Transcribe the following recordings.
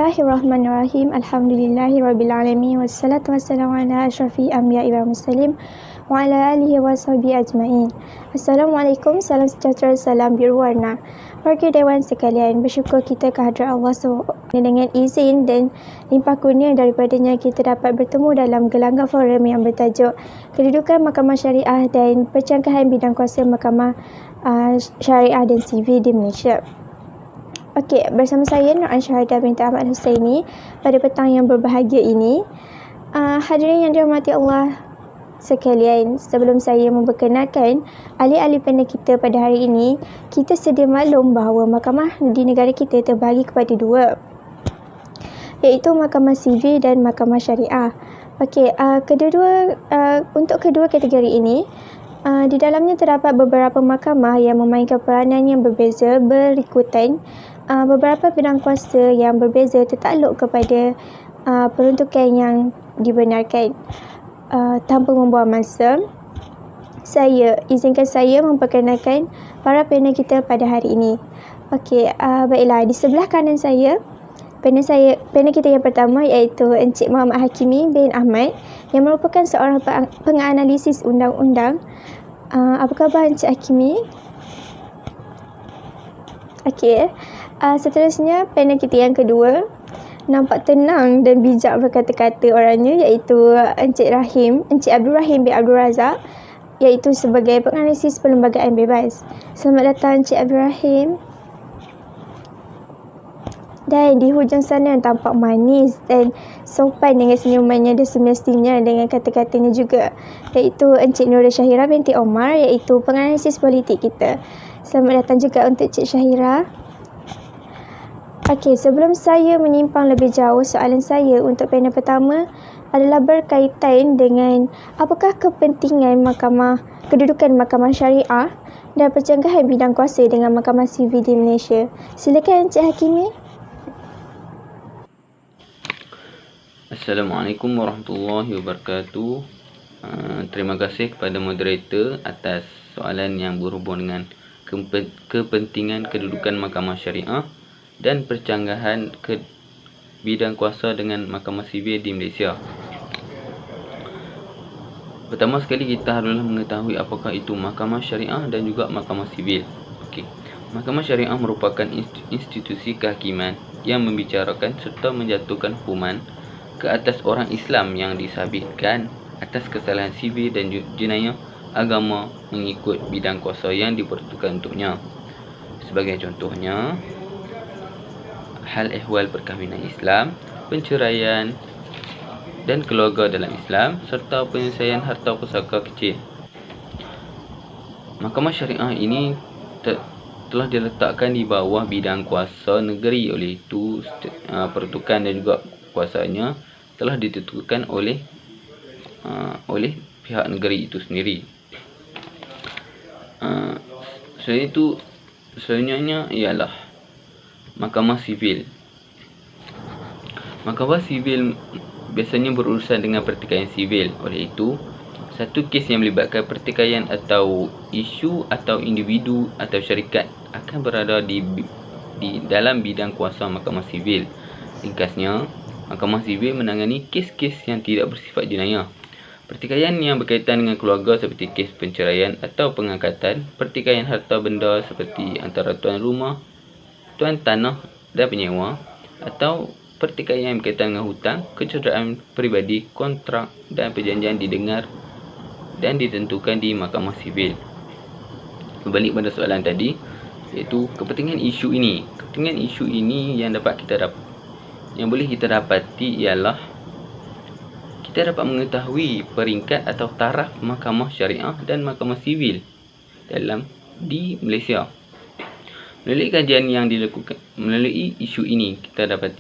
Bismillahirrahmanirrahim. Alhamdulillahirrabbilalamin. Wassalatu wassalamu ala asyrafil anbiya'i wal mursalin wa ala alihi wa sahbihi ajma'in. Assalamualaikum, salam sejahtera, salam biru warna. Warga Dewan sekalian, bersyukur kita kehadrat Allah SWT dengan izin dan limpah kurnia daripadanya kita dapat bertemu dalam gelanggang forum yang bertajuk Kedudukan Mahkamah Syariah dan Percanggahan Bidang Kuasa Mahkamah Syariah dan Sivil di Malaysia. Okey, bersama saya Nur Ansyahadah binti Ahmad Husaini pada petang yang berbahagia ini. Hadirin yang dirahmati Allah sekalian, sebelum saya memperkenalkan ahli-ahli panel kita pada hari ini, kita sedia maklum bahawa mahkamah di negara kita terbahagi kepada dua, iaitu Mahkamah Sivil dan Mahkamah Syariah. Okey, untuk kedua kategori ini, di dalamnya terdapat beberapa mahkamah yang memainkan peranan yang berbeza berikutan. Beberapa bidang kuasa yang berbeza tertakluk kepada peruntukan yang dibenarkan. Tanpa membuang masa, izinkan saya memperkenalkan para panel kita pada hari ini. Okey, baiklah, di sebelah kanan saya, panel kita yang pertama iaitu Encik Muhammad Hakimi bin Ahmad yang merupakan seorang penganalisis undang-undang. Apa khabar Encik Hakimi? Okey, seterusnya panel kita yang kedua, nampak tenang dan bijak berkata-kata orangnya, iaitu Encik Abdul Rahim bin Abdul Razak, iaitu sebagai penganalisis perlembagaan bebas. Selamat datang Encik Abdul Rahim. Dan di hujung sana tampak manis dan sopan dengan senyumannya dan semestinya dengan kata-katanya juga, iaitu Encik Nurul Syahira binti Omar, iaitu penganalisis politik kita. Selamat datang juga untuk Cik Syahira. Okey, sebelum saya menyimpang lebih jauh, soalan saya untuk panel pertama adalah berkaitan dengan apakah kepentingan kedudukan Mahkamah Syariah dan percanggahan bidang kuasa dengan Mahkamah Sivil di Malaysia. Silakan Encik Hakimi. Assalamualaikum warahmatullahi wabarakatuh. Terima kasih kepada moderator atas soalan yang berhubung dengan kepentingan kedudukan Mahkamah Syariah dan percanggahan bidang kuasa dengan Mahkamah Sivil di Malaysia. Pertama sekali, kita haruslah mengetahui apakah itu Mahkamah Syariah dan juga Mahkamah Sivil. Okey. Mahkamah Syariah merupakan institusi kehakiman yang membicarakan serta menjatuhkan hukuman ke atas orang Islam yang disabitkan atas kesalahan sivil dan jenayah agama mengikut bidang kuasa yang diperuntukkan untuknya. Sebagai contohnya, hal ehwal perkahwinan Islam, penceraian dan keluarga dalam Islam, serta penyelesaian harta pusaka kecil. Mahkamah Syariah ini telah diletakkan di bawah bidang kuasa negeri, oleh itu peruntukan dan juga kuasanya telah ditentukan oleh pihak negeri itu sendiri. Selain itu, selanjutnya ialah Mahkamah Sivil. Mahkamah Sivil biasanya berurusan dengan pertikaian sivil. Oleh itu, satu kes yang melibatkan pertikaian atau isu atau individu atau syarikat akan berada di dalam bidang kuasa Mahkamah Sivil. Ringkasnya, Mahkamah Sivil menangani kes-kes yang tidak bersifat jenayah. Pertikaian yang berkaitan dengan keluarga seperti kes penceraian atau pengangkatan, pertikaian harta benda seperti antara tuan rumah, tuan tanah dan penyewa, atau pertikaian yang berkaitan dengan hutang, kecederaan peribadi, kontrak dan perjanjian didengar dan ditentukan di Mahkamah Sivil. Berbalik pada soalan tadi, iaitu kepentingan isu ini. Kepentingan isu ini yang boleh kita dapati ialah kita dapat mengetahui peringkat atau taraf Mahkamah Syariah dan Mahkamah Sivil di Malaysia. Melalui kajian yang dilakukan melalui isu ini, kita dapat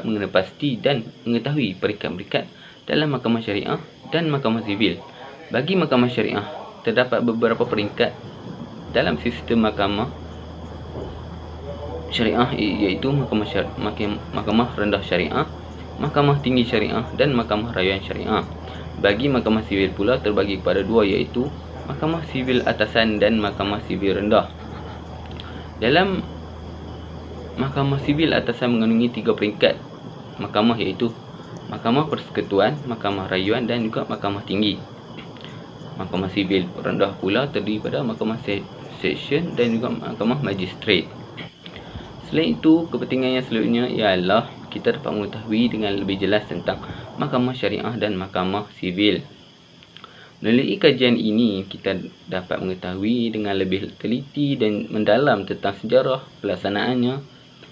mengenal pasti dan mengetahui peringkat-peringkat dalam Mahkamah Syariah dan Mahkamah Sivil. Bagi Mahkamah Syariah, terdapat beberapa peringkat dalam sistem Mahkamah Syariah, iaitu Mahkamah Rendah Syariah, Mahkamah Tinggi Syariah dan Mahkamah Rayuan Syariah. Bagi Mahkamah Sivil pula terbagi kepada dua, iaitu Mahkamah Sivil Atasan dan Mahkamah Sivil Rendah. Dalam Mahkamah Sivil atasan mengandungi 3 peringkat mahkamah, iaitu Mahkamah Persekutuan, Mahkamah Rayuan dan juga Mahkamah Tinggi. Mahkamah Sivil rendah pula terdiri pada Mahkamah Seksyen dan juga Mahkamah Magistrate. Selain itu, kepentingan yang selanjutnya ialah kita dapat mengetahui dengan lebih jelas tentang Mahkamah Syariah dan Mahkamah Sivil. Melalui kajian ini, kita dapat mengetahui dengan lebih teliti dan mendalam tentang sejarah pelaksanaannya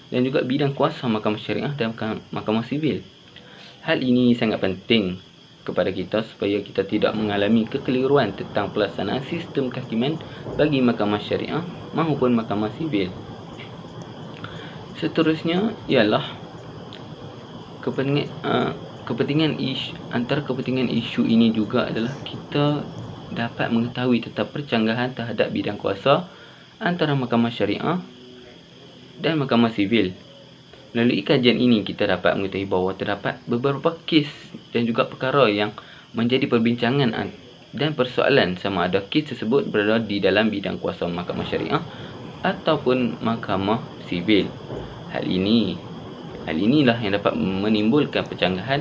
dan juga bidang kuasa Mahkamah Syariah dan Mahkamah Sivil. Hal ini sangat penting kepada kita supaya kita tidak mengalami kekeliruan tentang pelaksanaan sistem kehakiman bagi Mahkamah Syariah maupun Mahkamah Sivil. Seterusnya ialah antara kepentingan isu ini juga adalah kita dapat mengetahui tentang percanggahan terhadap bidang kuasa antara Mahkamah Syariah dan Mahkamah Sivil. Melalui kajian ini, kita dapat mengetahui bahawa terdapat beberapa kes dan juga perkara yang menjadi perbincangan dan persoalan sama ada kes tersebut berada di dalam bidang kuasa Mahkamah Syariah ataupun Mahkamah Sivil. Hal inilah yang dapat menimbulkan percanggahan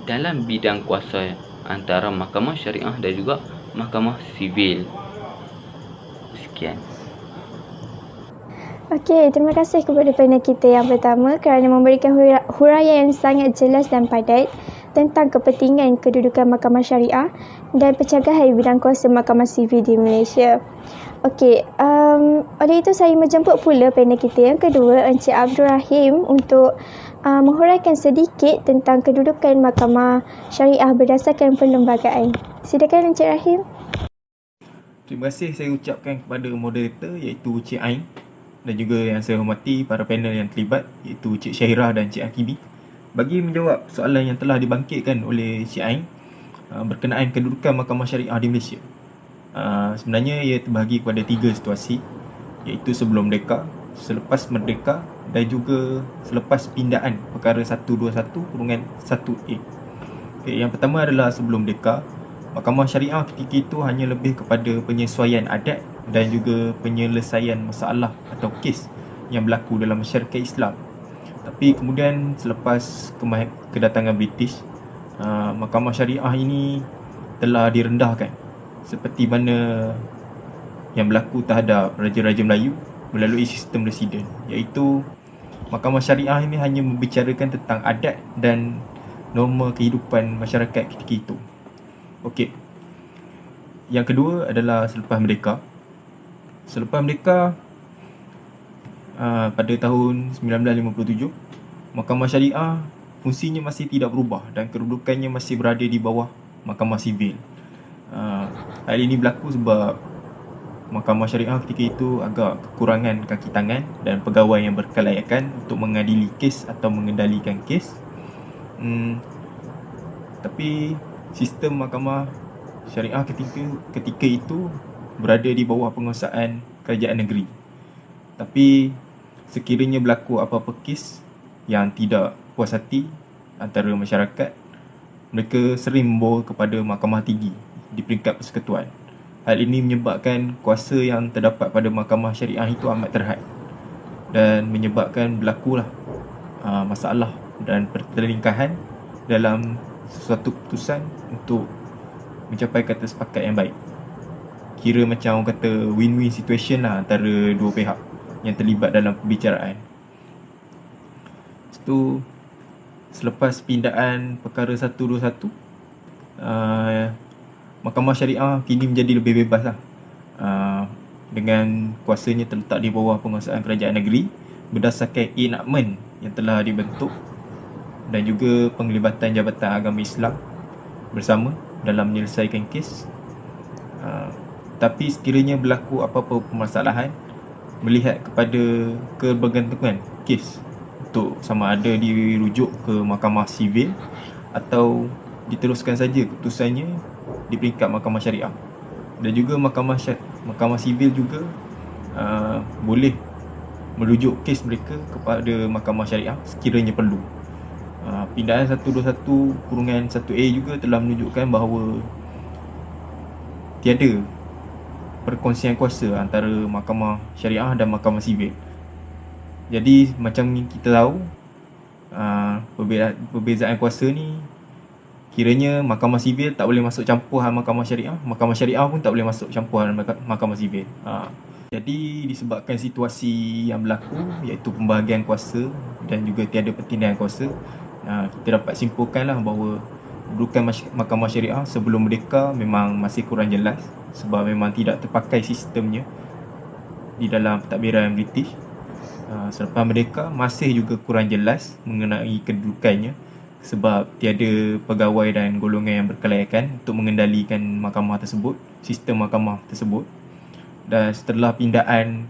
dalam bidang kuasa antara Mahkamah Syariah dan juga Mahkamah Sivil. Sekian. Okey, terima kasih kepada panel kita yang pertama kerana memberikan huraian yang sangat jelas dan padat tentang kepentingan kedudukan Mahkamah Syariah dan pencanggahan bidang kuasa Mahkamah Sivil di Malaysia. Okey, oleh itu saya menjemput pula panel kita yang kedua, Encik Abdul Rahim, untuk menghuraikan sedikit tentang kedudukan Mahkamah Syariah berdasarkan perlembagaan. Silakan Encik Rahim. Terima kasih saya ucapkan kepada moderator iaitu Cik Ain dan juga yang saya hormati para panel yang terlibat iaitu Cik Syahirah dan Cik Akibi bagi menjawab soalan yang telah dibangkitkan oleh Cik Ain berkenaan kedudukan Mahkamah Syariah di Malaysia. Sebenarnya ia terbahagi kepada 3 situasi, iaitu sebelum merdeka, selepas merdeka dan juga selepas pindaan perkara 121/1A. Yang pertama adalah sebelum merdeka. Mahkamah Syariah ketika itu hanya lebih kepada penyesuaian adat dan juga penyelesaian masalah atau kes yang berlaku dalam masyarakat Islam. Tapi kemudian selepas kedatangan British, Mahkamah Syariah ini telah direndahkan seperti mana yang berlaku terhadap Raja-Raja Melayu melalui sistem residen, iaitu Mahkamah Syariah ini hanya membicarakan tentang adat dan norma kehidupan masyarakat ketika itu. Okey. Yang kedua adalah selepas merdeka. Selepas merdeka, pada tahun 1957, Mahkamah Syariah fungsinya masih tidak berubah dan kedudukannya masih berada di bawah Mahkamah Sivil. Hal ini berlaku sebab Mahkamah Syariah ketika itu agak kekurangan kaki tangan dan pegawai yang berkelayakan untuk mengadili kes atau mengendalikan kes. Tapi sistem Mahkamah Syariah ketika itu berada di bawah penguasaan kerajaan negeri. Tapi sekiranya berlaku apa-apa kes yang tidak puas hati antara masyarakat, mereka sering membawa kepada Mahkamah Tinggi di peringkat persekutuan. Hal ini menyebabkan kuasa yang terdapat pada Mahkamah Syariah itu amat terhad dan menyebabkan berlakulah masalah dan pertelingkahan dalam sesuatu keputusan untuk mencapai kata sepakat yang baik. Kira macam orang kata win-win situation lah antara dua pihak yang terlibat dalam perbicaraan. Itu selepas pindaan perkara 121, Mahkamah Syariah kini menjadi lebih bebas lah. Dengan kuasanya terletak di bawah penguasaan kerajaan negeri berdasarkan enactment yang telah dibentuk dan juga penglibatan Jabatan Agama Islam bersama dalam menyelesaikan kes. Tapi sekiranya berlaku apa-apa permasalahan melihat kepada kebergantungan kes untuk sama ada dirujuk ke Mahkamah Sivil atau diteruskan saja keputusannya di peringkat Mahkamah Syariah. Dan juga Mahkamah Sivil juga boleh merujuk kes mereka kepada Mahkamah Syariah sekiranya perlu. Pindaan 121/1A juga telah menunjukkan bahawa tiada perkongsian kuasa antara Mahkamah Syariah dan Mahkamah Sivil. Jadi macam kita tahu, perbezaan kuasa ni, kiranya mahkamah sivil tak boleh masuk campur hal mahkamah syariah pun tak boleh masuk campur hal mahkamah sivil. Jadi disebabkan situasi yang berlaku, iaitu pembahagian kuasa dan juga tiada pertindahan kuasa, kita dapat simpulkanlah bahawa kedudukan mahkamah syariah sebelum merdeka memang masih kurang jelas, sebab memang tidak terpakai sistemnya di dalam pentadbiran British. Selepas merdeka masih juga kurang jelas mengenai kedudukannya, sebab tiada pegawai dan golongan yang berkelayakan untuk mengendalikan mahkamah tersebut, sistem mahkamah tersebut. Dan setelah pindaan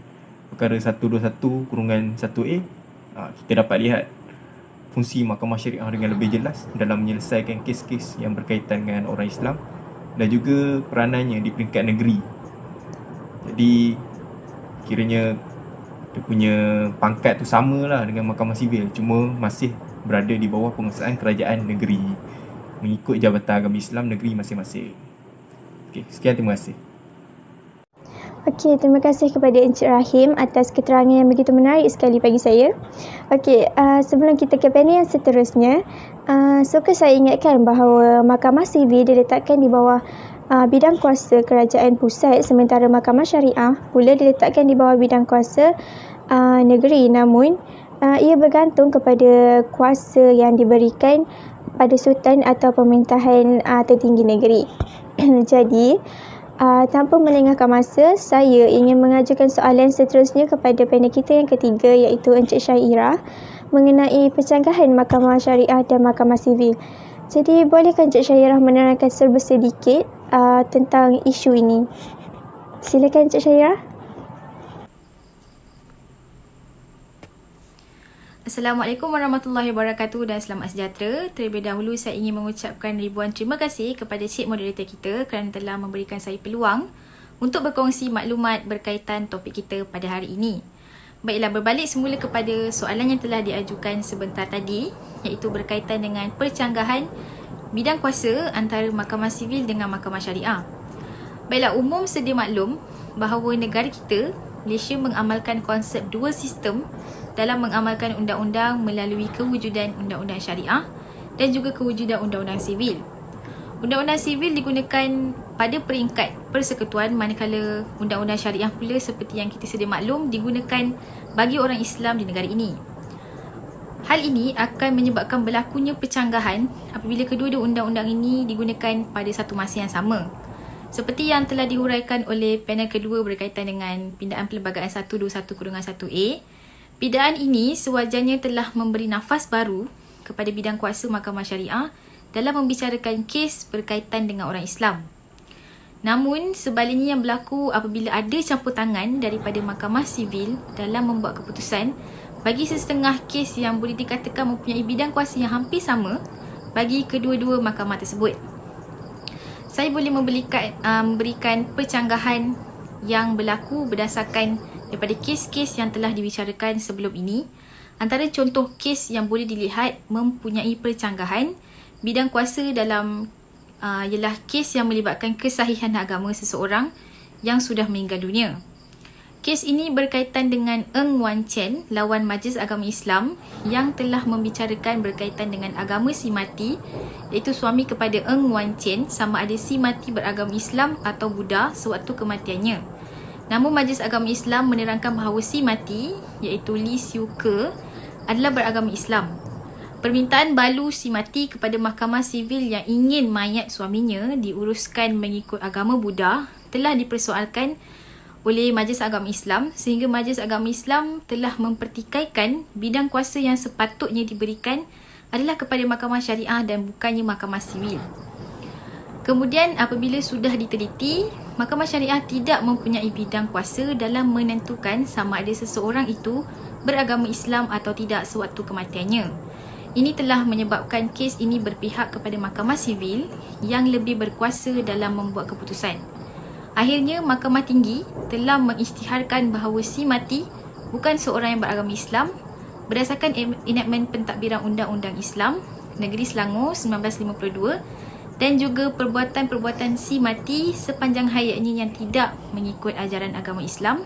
perkara 121/1A, kita dapat lihat fungsi mahkamah syariah dengan lebih jelas dalam menyelesaikan kes-kes yang berkaitan dengan orang Islam dan juga peranannya di peringkat negeri. Jadi kiranya dia punya pangkat tu samalah dengan mahkamah sivil, cuma masih berada di bawah penguasaan kerajaan negeri mengikut Jabatan Agama Islam negeri masing-masing. Okey, sekian, terima kasih. Okey, terima kasih kepada Encik Rahim atas keterangan yang begitu menarik sekali bagi saya. Okey, sebelum kita ke panel yang seterusnya, suka saya ingatkan bahawa Mahkamah Sivil diletakkan di bawah bidang kuasa kerajaan pusat, sementara Mahkamah Syariah pula diletakkan di bawah bidang kuasa negeri. Namun, ia bergantung kepada kuasa yang diberikan pada sultan atau pemerintahan tertinggi negeri. Jadi, tanpa melengahkan masa, saya ingin mengajukan soalan seterusnya kepada panel kita yang ketiga, iaitu Encik Syairah, mengenai pencanggahan Mahkamah Syariah dan Mahkamah Sivil. Jadi, bolehkah Encik Syairah menerangkan serba sedikit tentang isu ini? Silakan Encik Syairah. Assalamualaikum warahmatullahi wabarakatuh dan selamat sejahtera. Terlebih dahulu saya ingin mengucapkan ribuan terima kasih kepada Cik Moderator kita kerana telah memberikan saya peluang untuk berkongsi maklumat berkaitan topik kita pada hari ini. Baiklah, berbalik semula kepada soalan yang telah diajukan sebentar tadi, iaitu berkaitan dengan percanggahan bidang kuasa antara Mahkamah Sivil dengan Mahkamah Syariah. Baiklah, umum sedia maklum bahawa negara kita, Malaysia, mengamalkan konsep dual sistem dalam mengamalkan undang-undang melalui kewujudan undang-undang syariah dan juga kewujudan undang-undang sivil. Undang-undang sivil digunakan pada peringkat persekutuan, manakala undang-undang syariah pula seperti yang kita sedia maklum digunakan bagi orang Islam di negara ini. Hal ini akan menyebabkan berlakunya percanggahan apabila kedua-dua undang-undang ini digunakan pada satu masa yang sama. Seperti yang telah dihuraikan oleh panel kedua berkaitan dengan pindaan Perlembagaan 121/1A, pindaan ini sewajarnya telah memberi nafas baru kepada bidang kuasa Mahkamah Syariah dalam membicarakan kes berkaitan dengan orang Islam. Namun, sebaliknya yang berlaku apabila ada campur tangan daripada Mahkamah Sivil dalam membuat keputusan bagi sesetengah kes yang boleh dikatakan mempunyai bidang kuasa yang hampir sama bagi kedua-dua mahkamah tersebut. Saya boleh memberikan percanggahan yang berlaku berdasarkan daripada kes-kes yang telah dibicarakan sebelum ini. Antara contoh kes yang boleh dilihat mempunyai percanggahan bidang kuasa dalam ialah kes yang melibatkan kesahihan agama seseorang yang sudah meninggal dunia. Kes ini berkaitan dengan Ng Wan Chen lawan Majlis Agama Islam yang telah membicarakan berkaitan dengan agama si mati, iaitu suami kepada Ng Wan Chen sama ada si mati beragama Islam atau Buddha sewaktu kematiannya. Namun Majlis Agama Islam menerangkan bahawa si mati, iaitu Lee Siu Ke, adalah beragama Islam. Permintaan balu si mati kepada Mahkamah Sivil yang ingin mayat suaminya diuruskan mengikut agama Buddha telah dipersoalkan oleh Majlis Agama Islam, sehingga Majlis Agama Islam telah mempertikaikan bidang kuasa yang sepatutnya diberikan adalah kepada Mahkamah Syariah dan bukannya Mahkamah Sivil. Kemudian apabila sudah diteliti, Mahkamah Syariah tidak mempunyai bidang kuasa dalam menentukan sama ada seseorang itu beragama Islam atau tidak sewaktu kematiannya. Ini telah menyebabkan kes ini berpihak kepada Mahkamah Sivil yang lebih berkuasa dalam membuat keputusan. Akhirnya, Mahkamah Tinggi telah mengisytiharkan bahawa si mati bukan seorang yang beragama Islam berdasarkan enakmen pentadbiran Undang-Undang Islam Negeri Selangor 1952 dan juga perbuatan-perbuatan si mati sepanjang hayatnya yang tidak mengikut ajaran agama Islam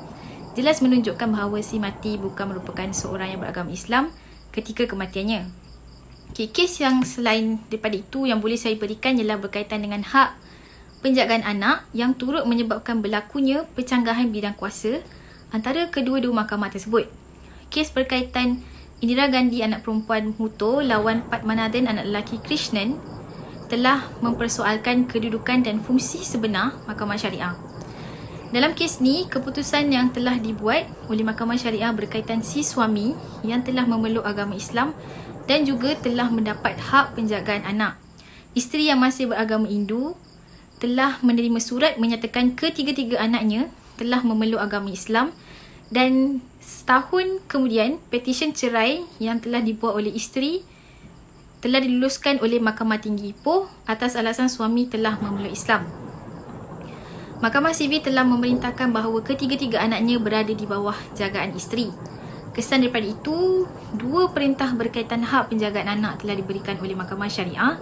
jelas menunjukkan bahawa si mati bukan merupakan seorang yang beragama Islam ketika kematiannya. Kes yang selain daripada itu yang boleh saya berikan ialah berkaitan dengan hak penjagaan anak yang turut menyebabkan berlakunya percanggahan bidang kuasa antara kedua-dua mahkamah tersebut. Kes berkaitan Indira Gandhi anak perempuan Bhutto lawan Padmanabhan anak lelaki Krishnan telah mempersoalkan kedudukan dan fungsi sebenar Mahkamah Syariah. Dalam kes ni, keputusan yang telah dibuat oleh Mahkamah Syariah berkaitan si suami yang telah memeluk agama Islam dan juga telah mendapat hak penjagaan anak. Isteri yang masih beragama Hindu telah menerima surat menyatakan ketiga-tiga anaknya telah memeluk agama Islam, dan setahun kemudian petisyen cerai yang telah dibuat oleh isteri telah diluluskan oleh Mahkamah Tinggi Ipoh atas alasan suami telah memeluk Islam. Mahkamah Sivil telah memerintahkan bahawa ketiga-tiga anaknya berada di bawah jagaan isteri. Kesan daripada itu, dua perintah berkaitan hak penjagaan anak telah diberikan oleh Mahkamah Syariah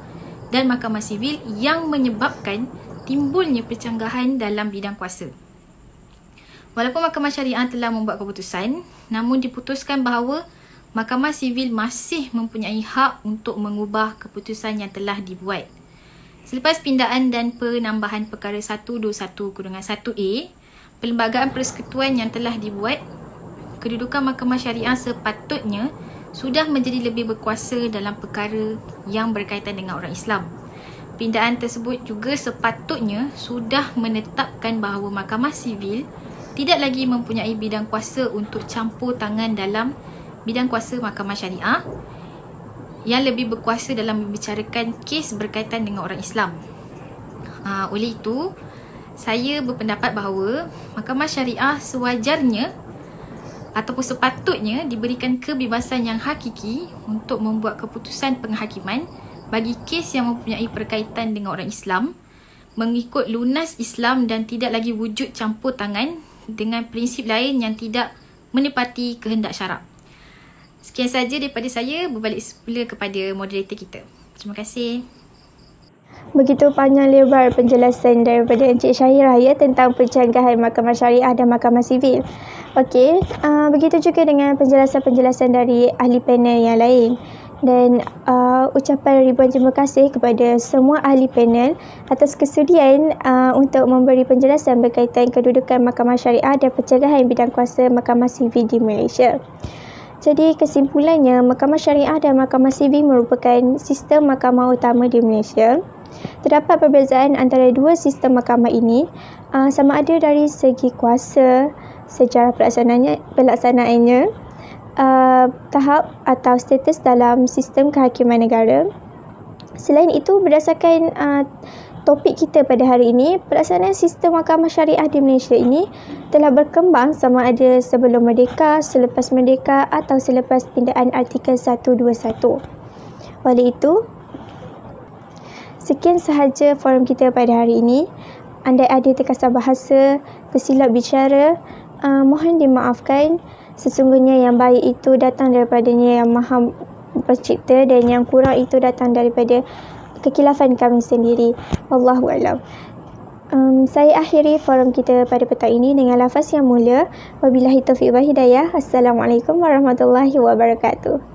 dan Mahkamah Sivil yang menyebabkan timbulnya percanggahan dalam bidang kuasa. Walaupun Mahkamah Syariah telah membuat keputusan, namun diputuskan bahawa Mahkamah Sivil masih mempunyai hak untuk mengubah keputusan yang telah dibuat. Selepas pindaan dan penambahan perkara 121/1A, Perlembagaan Persekutuan yang telah dibuat, kedudukan Mahkamah Syariah sepatutnya sudah menjadi lebih berkuasa dalam perkara yang berkaitan dengan orang Islam. Pindaan tersebut juga sepatutnya sudah menetapkan bahawa Mahkamah Sivil tidak lagi mempunyai bidang kuasa untuk campur tangan dalam bidang kuasa Mahkamah Syariah yang lebih berkuasa dalam membicarakan kes berkaitan dengan orang Islam. Oleh itu, saya berpendapat bahawa Mahkamah Syariah sewajarnya ataupun sepatutnya diberikan kebebasan yang hakiki untuk membuat keputusan penghakiman bagi kes yang mempunyai berkaitan dengan orang Islam mengikut lunas Islam dan tidak lagi wujud campur tangan dengan prinsip lain yang tidak menepati kehendak syarak. Sekian saja daripada saya, berbalik semula kepada moderator kita. Terima kasih. Begitu panjang lebar penjelasan daripada Encik Syahirah ya tentang pencanggahan Mahkamah Syariah dan Mahkamah Sivil. Okey, begitu juga dengan penjelasan-penjelasan dari ahli panel yang lain. Dan ucapan ribuan terima kasih kepada semua ahli panel atas kesudian untuk memberi penjelasan berkaitan kedudukan Mahkamah Syariah dan pencanggahan bidang kuasa Mahkamah Sivil di Malaysia. Jadi kesimpulannya, Mahkamah Syariah dan Mahkamah Sivil merupakan sistem mahkamah utama di Malaysia. Terdapat perbezaan antara dua sistem mahkamah ini sama ada dari segi kuasa, sejarah pelaksanaannya, tahap atau status dalam sistem kehakiman negara. Selain itu, berdasarkan topik kita pada hari ini, pelaksanaan sistem mahkamah syariah di Malaysia ini telah berkembang sama ada sebelum merdeka, selepas merdeka atau selepas pindaan artikel 121. Oleh itu, sekian sahaja forum kita pada hari ini. Andai ada terkasar bahasa, tersilap bicara, mohon dimaafkan. Sesungguhnya yang baik itu datang daripadanya yang Maha Pencipta dan yang kurang itu datang daripada kekilafan kami sendiri. Wallahu a'lam. Saya akhiri forum kita pada petang ini dengan lafaz yang mulia. Wabillahi taufiq wal hidayah. Assalamualaikum warahmatullahi wabarakatuh.